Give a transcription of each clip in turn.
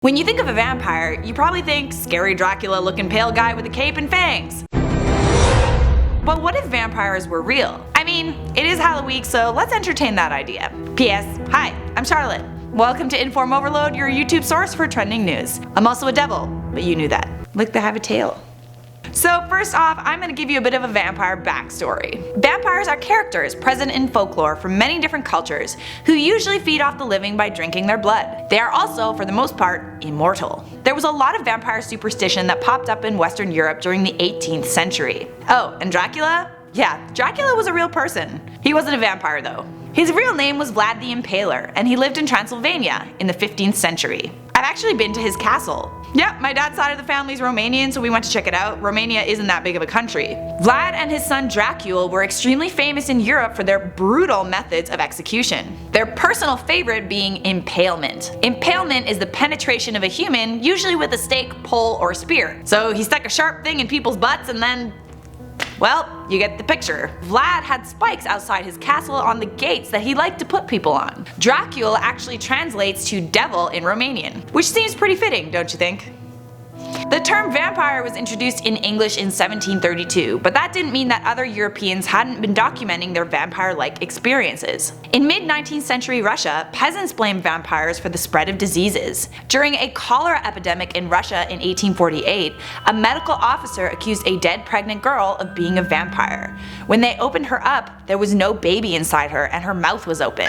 When you think of a vampire, you probably think scary Dracula looking pale guy with a cape and fangs. But what if vampires were real? I mean, it is Halloween, so let's entertain that idea. P.S. Hi, I'm Charlotte. Welcome to InformOverload, your YouTube source for trending news. I'm also a devil, but you knew that. Look, they have a tail. So first off, I'm going to give you a bit of a vampire backstory. Vampires are characters present in folklore from many different cultures who usually feed off the living by drinking their blood. They are also, for the most part, immortal. There was a lot of vampire superstition that popped up in Western Europe during the 18th century. Oh, and Dracula? Yeah, Dracula was a real person. He wasn't a vampire though. His real name was Vlad the Impaler, and he lived in Transylvania in the 15th century. I've actually been to his castle. Yep, my dad's side of the family's Romanian, so we went to check it out. Romania isn't that big of a country. Vlad and his son Dracula were extremely famous in Europe for their brutal methods of execution. Their personal favorite being impalement. Impalement is the penetration of a human, usually with a stake, pole, or spear. So he stuck a sharp thing in people's butts and then, well, you get the picture. Vlad had spikes outside his castle on the gates that he liked to put people on. Dracula actually translates to devil in Romanian, which seems pretty fitting, don't you think? The term vampire was introduced in English in 1732, but that didn't mean that other Europeans hadn't been documenting their vampire-like experiences. In mid-19th century Russia, peasants blamed vampires for the spread of diseases. During a cholera epidemic in Russia in 1848, a medical officer accused a dead pregnant girl of being a vampire. When they opened her up, there was no baby inside her and her mouth was open.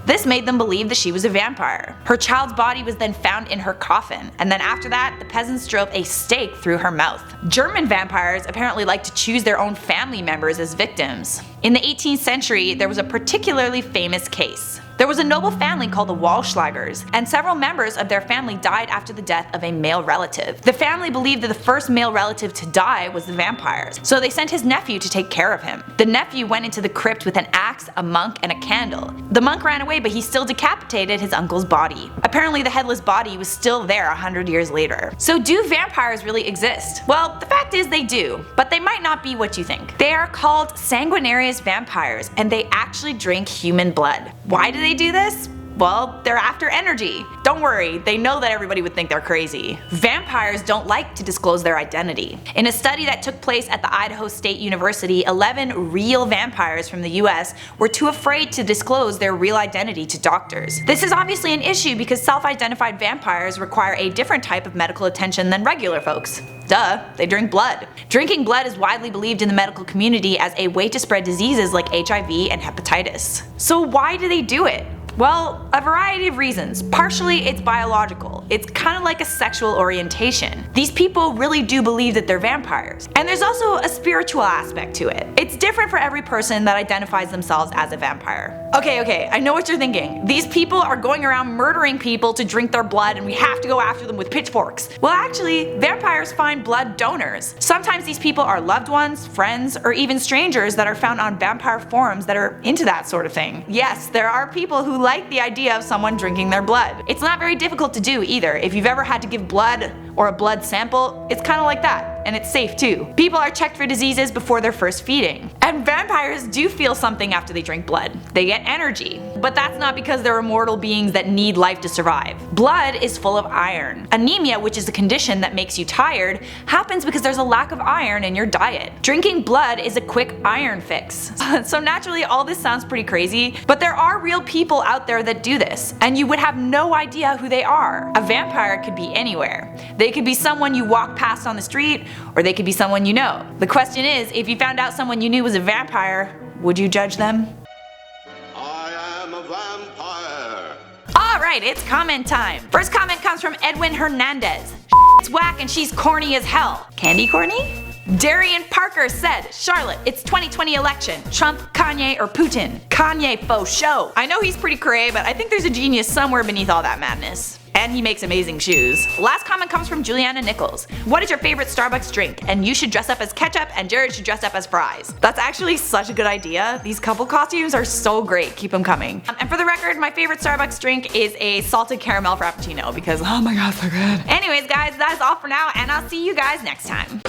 This made them believe that she was a vampire. Her child's body was then found in her coffin, and then after that, the peasants drove a stake through her mouth. German vampires apparently liked to choose their own family members as victims. In the 18th century, there was a particularly famous case. There was a noble family called the Wallschlagers, and several members of their family died after the death of a male relative. The family believed that the first male relative to die was the vampires, so they sent his nephew to take care of him. The nephew went into the crypt with an axe, a monk, and a candle. The monk ran away, but he still decapitated his uncle's body. Apparently the headless body was still there 100 years later. So do vampires really exist? Well, the fact is they do, but they might not be what you think. They are called sanguinarious vampires, and they actually drink human blood. Why do they do this? Well, they're after energy. Don't worry, they know that everybody would think they're crazy. Vampires don't like to disclose their identity. In a study that took place at the Idaho State University, 11 real vampires from the US were too afraid to disclose their real identity to doctors. This is obviously an issue because self-identified vampires require a different type of medical attention than regular folks. Duh, they drink blood. Drinking blood is widely believed in the medical community as a way to spread diseases like HIV and hepatitis. So why do they do it? Well, a variety of reasons. Partially it's biological. It's kind of like a sexual orientation. These people really do believe that they're vampires. And there's also a spiritual aspect to it. It's different for every person that identifies themselves as a vampire. Okay, I know what you're thinking. These people are going around murdering people to drink their blood and we have to go after them with pitchforks. Well actually, vampires find blood donors. Sometimes these people are loved ones, friends, or even strangers that are found on vampire forums that are into that sort of thing. Yes, there are people who like the idea of someone drinking their blood. It's not very difficult to do either. If you've ever had to give blood or a blood sample, it's kind of like that. And it's safe too. People are checked for diseases before their first feeding. And vampires do feel something after they drink blood. They get energy. But that's not because they're immortal beings that need life to survive. Blood is full of iron. Anemia, which is a condition that makes you tired, happens because there's a lack of iron in your diet. Drinking blood is a quick iron fix. So naturally all this sounds pretty crazy, but there are real people out there that do this, and you would have no idea who they are. A vampire could be anywhere. They could be someone you walk past on the street, or they could be someone you know. The question is, if you found out someone you knew was a vampire, would you judge them? I am a vampire. Alright, it's comment time. First comment comes from Edwin Hernandez. It's whack and she's corny as hell. Candy corny? Darian Parker said, Charlotte, it's 2020 election. Trump, Kanye, or Putin? Kanye faux show. I know he's pretty cray, but I think there's a genius somewhere beneath all that madness. And he makes amazing shoes. Last comment comes from Juliana Nichols. What is your favorite Starbucks drink? And you should dress up as ketchup and Jared should dress up as fries. That's actually such a good idea. These couple costumes are so great. Keep them coming. And for the record, my favorite Starbucks drink is a salted caramel frappuccino because oh my god, so good. Anyways guys, that is all for now and I'll see you guys next time.